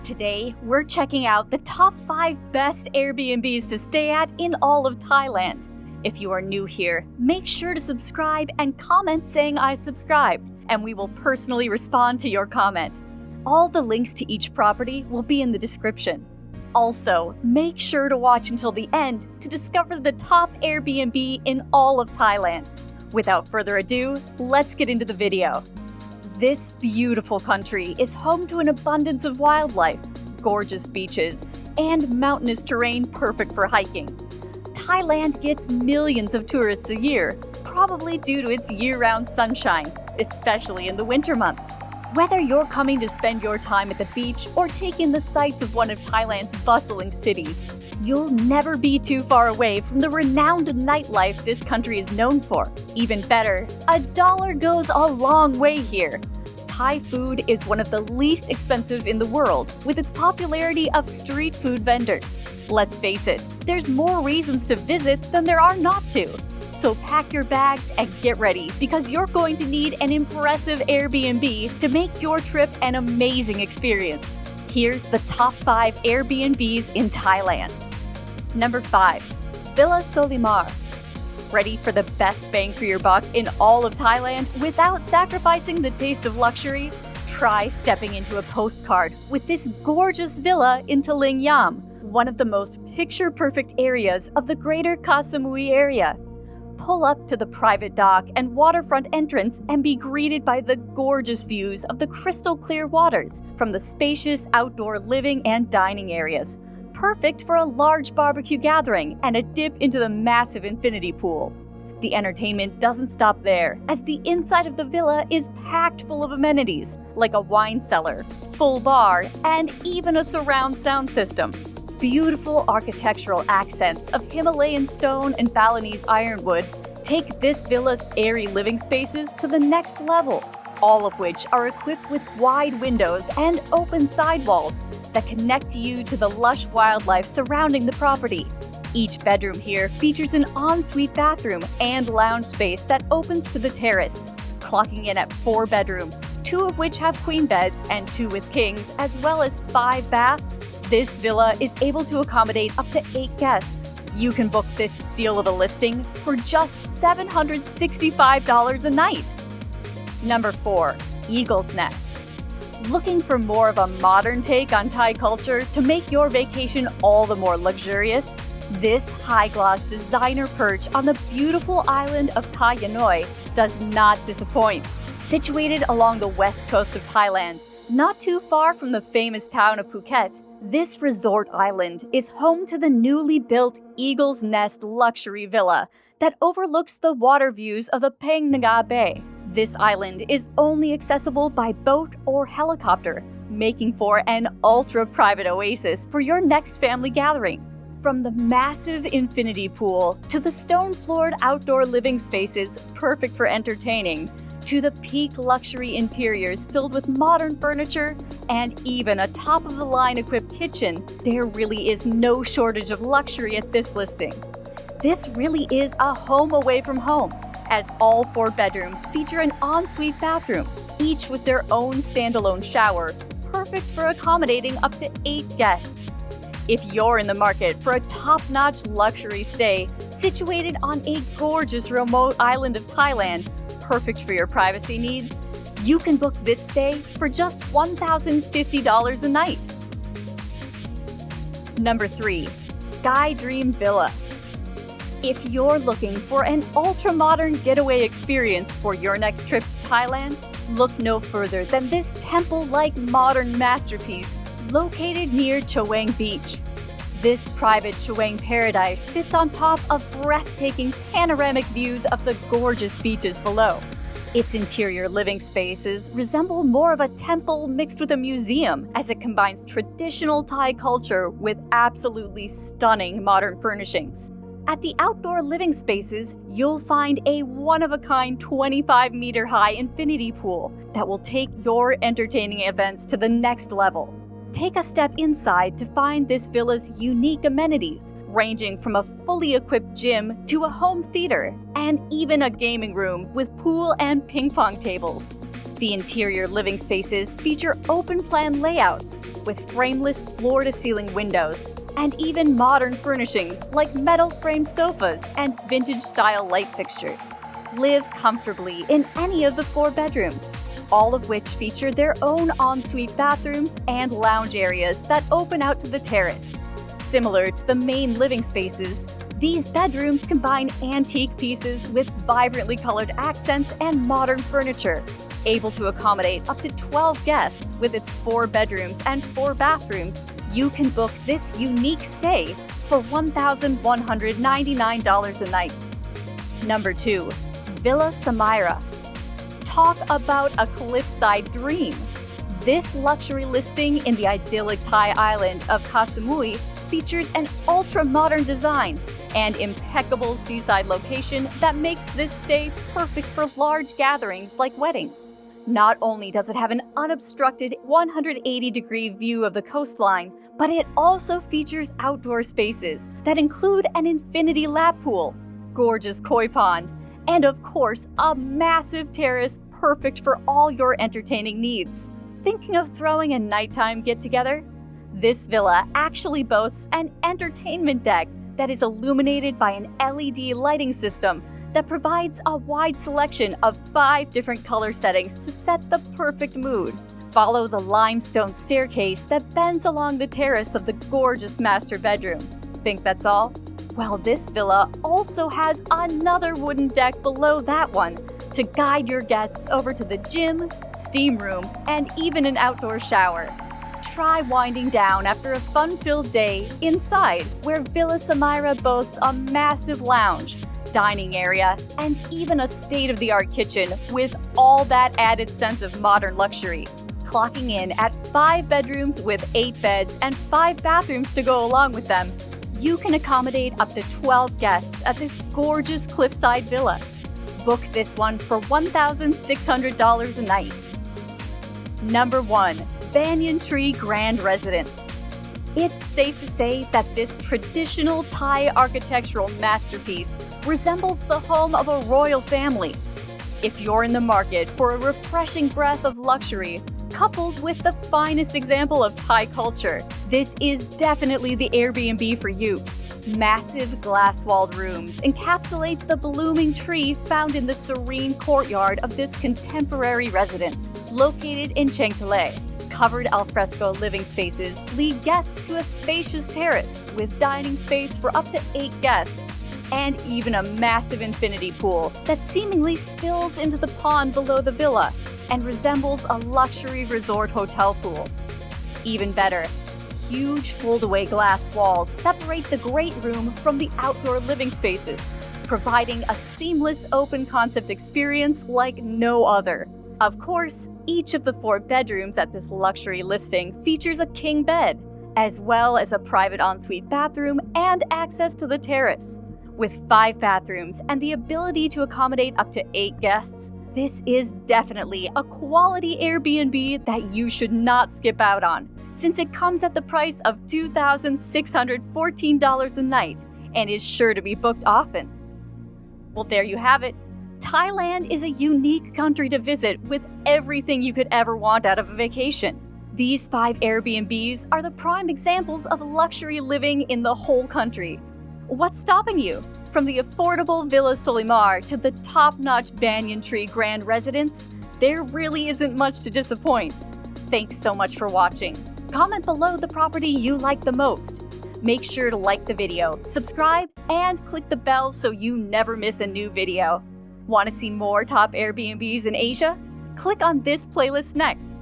Today, we're checking out the top 5 best Airbnbs to stay at in all of Thailand. If you are new here, make sure to subscribe and comment saying I subscribed, and we will personally respond to your comment. All the links to each property will be in the description. Also, make sure to watch until the end to discover the top Airbnb in all of Thailand. Without further ado, let's get into the video. This beautiful country is home to an abundance of wildlife, gorgeous beaches, and mountainous terrain perfect for hiking. Thailand gets millions of tourists a year, probably due to its year-round sunshine, especially in the winter months. Whether you're coming to spend your time at the beach or take in the sights of one of Thailand's bustling cities, you'll never be too far away from the renowned nightlife this country is known for. Even better, a dollar goes a long way here. Thai food is one of the least expensive in the world, with its popularity of street food vendors. Let's face it, there's more reasons to visit than there are not to. So pack your bags and get ready, because you're going to need an impressive Airbnb to make your trip an amazing experience. Here's the top 5 Airbnbs in Thailand. Number 5. Villa Solimar. Ready for the best bang for your buck in all of Thailand without sacrificing the taste of luxury? Try stepping into a postcard with this gorgeous villa in Taling Yam, one of the most picture-perfect areas of the greater Koh Samui area. Pull up to the private dock and waterfront entrance and be greeted by the gorgeous views of the crystal clear waters from the spacious outdoor living and dining areas. Perfect for a large barbecue gathering and a dip into the massive infinity pool. The entertainment doesn't stop there, as the inside of the villa is packed full of amenities, like a wine cellar, full bar, and even a surround sound system. Beautiful architectural accents of Himalayan stone and Balinese ironwood take this villa's airy living spaces to the next level, all of which are equipped with wide windows and open sidewalls that connect you to the lush wildlife surrounding the property. Each bedroom here features an ensuite bathroom and lounge space that opens to the terrace, clocking in at 4 bedrooms, 2 of which have queen beds and 2 with kings, as well as 5 baths. This villa is able to accommodate up to 8 guests. You can book this steal of a listing for just $765 a night. Number 4. Eagle's Nest. Looking for more of a modern take on Thai culture to make your vacation all the more luxurious? This high-gloss designer perch on the beautiful island of Koh Yanoi does not disappoint. Situated along the west coast of Thailand, not too far from the famous town of Phuket, this resort island is home to the newly built Eagle's Nest luxury villa that overlooks the water views of the Phang Nga Bay. This island is only accessible by boat or helicopter, making for an ultra-private oasis for your next family gathering. From the massive infinity pool to the stone-floored outdoor living spaces perfect for entertaining, to the peak luxury interiors filled with modern furniture, and even a top-of-the-line equipped kitchen, there really is no shortage of luxury at this listing. This really is a home away from home, as all 4 bedrooms feature an ensuite bathroom, each with their own standalone shower, perfect for accommodating up to 8 guests. If you're in the market for a top-notch luxury stay situated on a gorgeous remote island of Thailand, perfect for your privacy needs, you can book this stay for just $1,050 a night. Number 3. Skydream Villa. If you're looking for an ultra-modern getaway experience for your next trip to Thailand, look no further than this temple-like modern masterpiece located near Chaweng Beach. This private Chaweng paradise sits on top of breathtaking panoramic views of the gorgeous beaches below. Its interior living spaces resemble more of a temple mixed with a museum, as it combines traditional Thai culture with absolutely stunning modern furnishings. At the outdoor living spaces, you'll find a one-of-a-kind 25-meter-high infinity pool that will take your entertaining events to the next level. Take a step inside to find this villa's unique amenities, ranging from a fully equipped gym to a home theater, and even a gaming room with pool and ping pong tables. The interior living spaces feature open-plan layouts with frameless floor-to-ceiling windows and even modern furnishings like metal-framed sofas and vintage-style light fixtures. Live comfortably in any of the 4 bedrooms, all of which feature their own ensuite bathrooms and lounge areas that open out to the terrace. Similar to the main living spaces, these bedrooms combine antique pieces with vibrantly colored accents and modern furniture, able to accommodate up to 12 guests with its 4 bedrooms and 4 bathrooms. You can book this unique stay for $1,199 a night. Number 2. Villa Samira. Talk about a cliffside dream. This luxury listing in the idyllic Thai island of Koh Samui features an ultra-modern design and impeccable seaside location that makes this stay perfect for large gatherings like weddings. Not only does it have an unobstructed 180-degree view of the coastline, but it also features outdoor spaces that include an infinity lap pool, gorgeous koi pond, and of course, a massive terrace perfect for all your entertaining needs. Thinking of throwing a nighttime get-together? This villa actually boasts an entertainment deck that is illuminated by an LED lighting system that provides a wide selection of 5 different color settings to set the perfect mood. Follow the limestone staircase that bends along the terrace of the gorgeous master bedroom. Think that's all? Well, this villa also has another wooden deck below that one to guide your guests over to the gym, steam room, and even an outdoor shower. Try winding down after a fun-filled day inside, where Villa Samira boasts a massive lounge, dining area, and even a state-of-the-art kitchen with all that added sense of modern luxury. Clocking in at 5 bedrooms with 8 beds and 5 bathrooms to go along with them, you can accommodate up to 12 guests at this gorgeous cliffside villa. Book this one for $1,600 a night. Number 1. Banyan Tree Grand Residence. It's safe to say that this traditional Thai architectural masterpiece resembles the home of a royal family. If you're in the market for a refreshing breath of luxury, coupled with the finest example of Thai culture, this is definitely the Airbnb for you. Massive glass-walled rooms encapsulate the blooming tree found in the serene courtyard of this contemporary residence, located in Chengtale. Covered alfresco living spaces lead guests to a spacious terrace with dining space for up to 8 guests, and even a massive infinity pool that seemingly spills into the pond below the villa and resembles a luxury resort hotel pool. Even better, huge fold-away glass walls separate the great room from the outdoor living spaces, providing a seamless open-concept experience like no other. Of course, each of the 4 bedrooms at this luxury listing features a king bed, as well as a private ensuite bathroom and access to the terrace. With 5 bathrooms and the ability to accommodate up to 8 guests, this is definitely a quality Airbnb that you should not skip out on, since it comes at the price of $2,614 a night and is sure to be booked often. Well, there you have it. Thailand is a unique country to visit with everything you could ever want out of a vacation. These 5 Airbnbs are the prime examples of luxury living in the whole country. What's stopping you? From the affordable Villa Solimar to the top-notch Banyan Tree Grand Residence, there really isn't much to disappoint. Thanks so much for watching. Comment below the property you like the most. Make sure to like the video, subscribe, and click the bell so you never miss a new video. Want to see more top Airbnbs in Asia? Click on this playlist next.